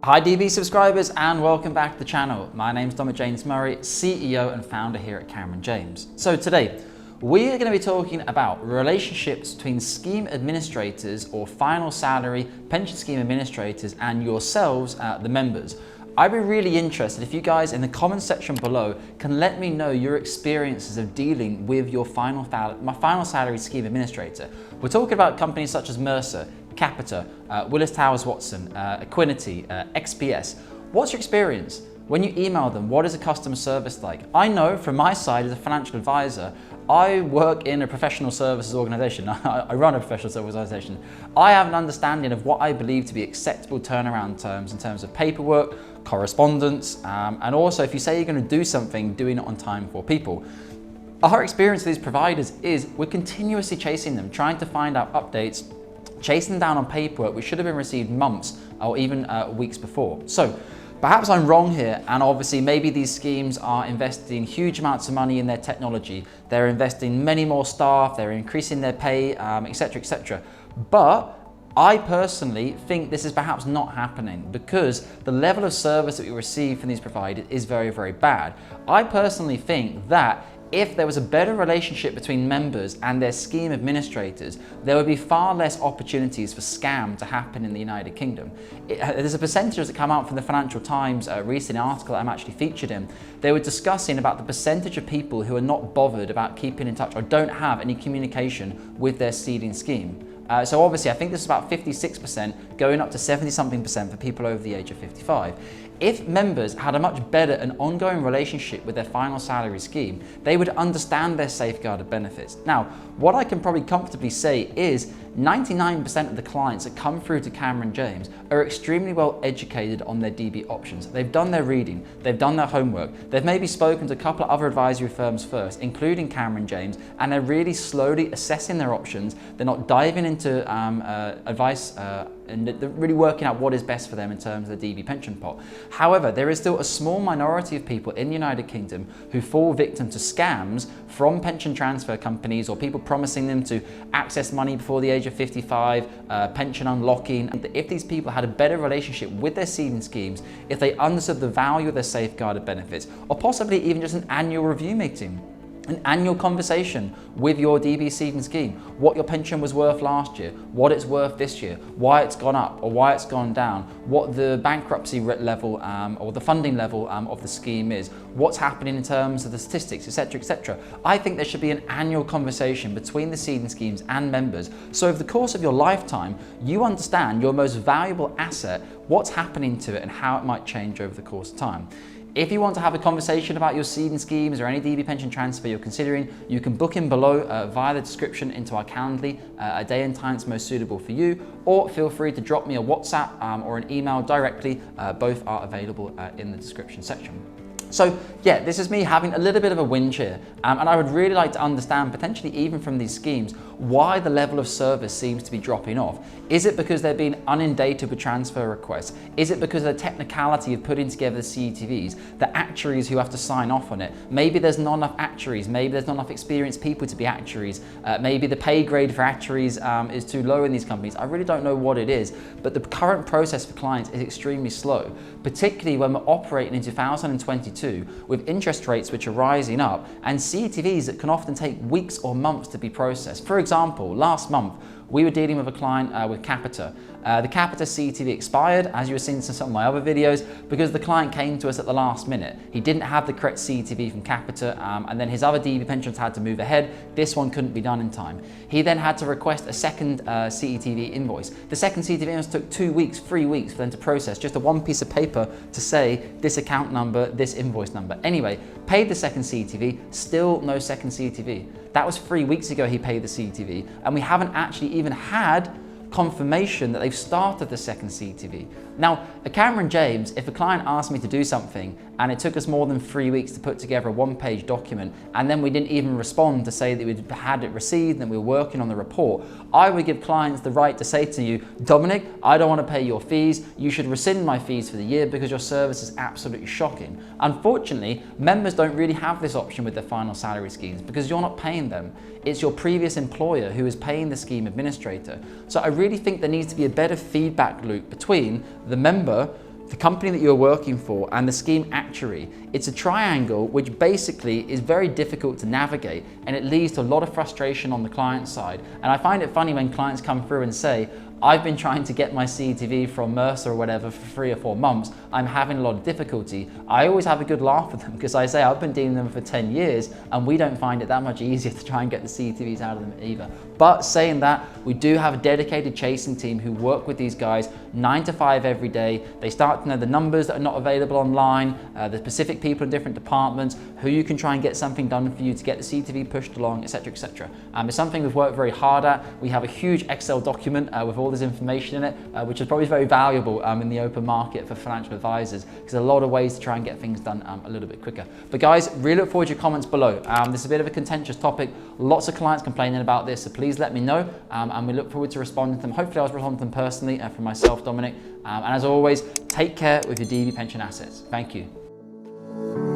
Hi DB subscribers and welcome back to the channel. My name's Dominic James Murray, CEO and founder here at Cameron James. So today, we are going to be talking about relationships between scheme administrators or final salary pension scheme administrators and yourselves, the members. I'd be really interested if you guys in the comment section below can let me know your experiences of dealing with your final salary scheme administrator. We're talking about companies such as Mercer, Capita, Willis Towers Watson, Equinity, XPS. What's your experience? When you email them, what is the customer service like? I know from my side as a financial advisor, I work in a professional services organization. I run a professional services organization. I have an understanding of what I believe to be acceptable turnaround terms in terms of paperwork, correspondence, and also if you say you're going to do something, doing it on time for people. Our experience with these providers is we're continuously chasing them, trying to find out updates, chasing them down on paperwork which should have been received months or even weeks before. So perhaps I'm wrong here, and obviously maybe these schemes are investing huge amounts of money in their technology, they're investing many more staff, they're increasing their pay, etc, etc. But I personally think this is perhaps not happening because the level of service that we receive from these providers is very, very bad. I personally think that if there was a better relationship between members and their scheme administrators, there would be far less opportunities for scam to happen in the United Kingdom. There's a percentage that came out from the Financial Times recent article that I'm actually featured in. They were discussing about the percentage of people who are not bothered about keeping in touch or don't have any communication with their Ceding scheme. So obviously I think this is about 56% going up to 70-something% for people over the age of 55. If members had a much better and ongoing relationship with their final salary scheme, they would understand their safeguarded benefits. Now, what I can probably comfortably say is 99% of the clients that come through to Cameron James are extremely well educated on their DB options. They've done their reading, they've done their homework, they've maybe spoken to a couple of other advisory firms first, including Cameron James, and they're really slowly assessing their options. They're not diving into advice and they're really working out what is best for them in terms of the DB pension pot. However, there is still a small minority of people in the United Kingdom who fall victim to scams from pension transfer companies or people promising them to access money before the age of 55, pension unlocking. If these people had a better relationship with their Ceding schemes, if they understood the value of their safeguarded benefits, or possibly even just an annual review meeting, an annual conversation with your DB Ceding scheme, what your pension was worth last year, what it's worth this year, why it's gone up or why it's gone down, what the bankruptcy level or the funding level of the scheme is, what's happening in terms of the statistics, etc, etc. I think there should be an annual conversation between the Ceding schemes and members, so over the course of your lifetime you understand your most valuable asset, what's happening to it and how it might change over the course of time. If you want to have a conversation about your Ceding schemes or any DB pension transfer you're considering, you can book in below via the description into our Calendly, a day and time that's most suitable for you, or feel free to drop me a WhatsApp or an email directly. Both are available in the description section. So yeah, this is me having a little bit of a whinge here, and I would really like to understand, potentially even from these schemes, why the level of service seems to be dropping off. Is it because they're being inundated with transfer requests? Is it because of the technicality of putting together the CETVs, the actuaries who have to sign off on it? Maybe there's not enough actuaries, maybe there's not enough experienced people to be actuaries, maybe the pay grade for actuaries is too low in these companies. I really don't know what it is, but the current process for clients is extremely slow, particularly when we're operating in 2022 with interest rates which are rising up and CETVs that can often take weeks or months to be processed. For example, last month we were dealing with a client with Capita. The Capita CETV expired, as you were seeing in some of my other videos, because the client came to us at the last minute. He didn't have the correct CETV from Capita, and then his other DB pensions had to move ahead. This one couldn't be done in time. He then had to request a second CETV invoice. The second CETV invoice took 2 weeks, 3 weeks for them to process, just a one piece of paper to say this account number, this invoice number. Anyway, paid the second CETV, still no second CETV. That was 3 weeks ago he paid the CETV, and we haven't actually even had confirmation that they've started the second CETV. Now, at Cameron James, if a client asked me to do something and it took us more than 3 weeks to put together a one-page document, and then we didn't even respond to say that we'd had it received and we were working on the report, I would give clients the right to say to you, Dominic, I don't want to pay your fees, you should rescind my fees for the year because your service is absolutely shocking. Unfortunately, members don't really have this option with their final salary schemes because you're not paying them. It's your previous employer who is paying the scheme administrator. So I really think there needs to be a better feedback loop between the member the company that you're working for and the scheme actuary. It's a triangle which basically is very difficult to navigate, and it leads to a lot of frustration on the client side. And I find it funny when clients come through and say, I've been trying to get my CETV from Mercer or whatever for 3 or 4 months. I'm having a lot of difficulty. I always have a good laugh with them because I say I've been dealing with them for 10 years and we don't find it that much easier to try and get the CETVs out of them either. But saying that, we do have a dedicated chasing team who work with these guys 9 to 5 every day. They start to know the numbers that are not available online, the specific people in different departments, who you can try and get something done for you to get the CETV pushed along, etc., etc. It's something we've worked very hard at. We have a huge Excel document with all this information in it, which is probably very valuable in the open market for financial advisors, because there are a lot of ways to try and get things done a little bit quicker. But guys, really look forward to your comments below. This is a bit of a contentious topic. Lots of clients complaining about this, so please let me know, and we look forward to responding to them. Hopefully I'll respond to them personally from myself, Dominic. And as always, take care with your DB pension assets. Thank you.